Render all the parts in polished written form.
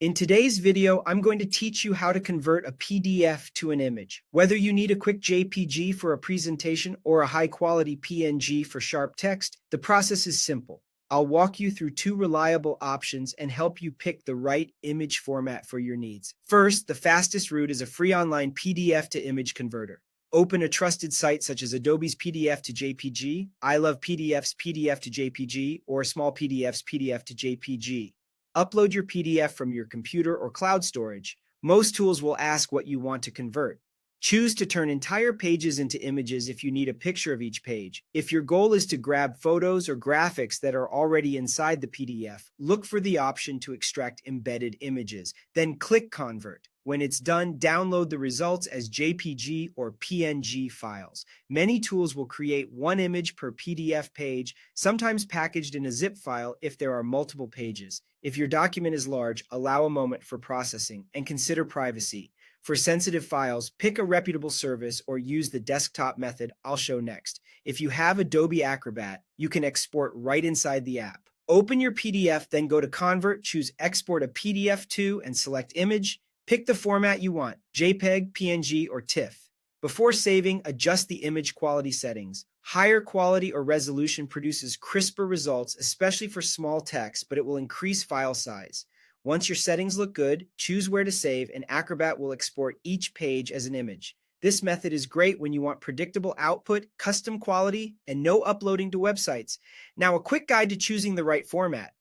In today's video, I'm going to teach you how to convert a PDF to an image. Whether you need a quick JPG for a presentation or a high-quality PNG for sharp text, the process is simple. I'll walk you through two reliable options and help you pick the right image format for your needs. First, the fastest route is a free online PDF to image converter. Open a trusted site such as Adobe's PDF to JPG, I Love PDF's PDF to JPG, or Small PDF's PDF to JPG. Upload your PDF from your computer or cloud storage. Most tools will ask what you want to convert. Choose to turn entire pages into images if you need a picture of each page. If your goal is to grab photos or graphics that are already inside the PDF, look for the option to extract embedded images. Then click Convert. When it's done, download the results as JPG or PNG files. Many tools will create one image per PDF page, sometimes packaged in a zip file if there are multiple pages. If your document is large, allow a moment for processing and consider privacy. For sensitive files, pick a reputable service or use the desktop method I'll show next. If you have Adobe Acrobat, you can export right inside the app. Open your PDF, then go to Convert, choose Export a PDF to, and select Image. Pick the format you want, JPEG, PNG, or TIFF. Before saving, adjust the image quality settings. Higher quality or resolution produces crisper results, especially for small text, but it will increase file size. Once your settings look good, choose where to save, and Acrobat will export each page as an image. This method is great when you want predictable output, custom quality, and no uploading to websites. Now, a quick guide to choosing the right format.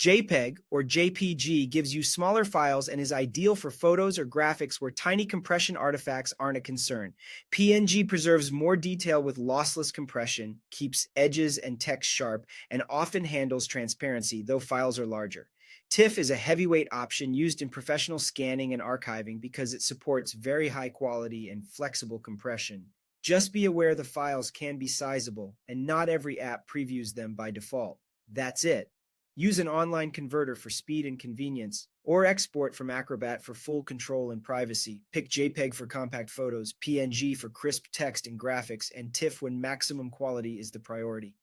JPEG or JPG gives you smaller files and is ideal for photos or graphics where tiny compression artifacts aren't a concern. PNG preserves more detail with lossless compression, keeps edges and text sharp, and often handles transparency, though files are larger. TIFF is a heavyweight option used in professional scanning and archiving because it supports very high quality and flexible compression. Just be aware the files can be sizable, and not every app previews them by default. That's it. Use an online converter for speed and convenience, or export from Acrobat for full control and privacy. Pick JPEG for compact photos, PNG for crisp text and graphics, and TIFF when maximum quality is the priority.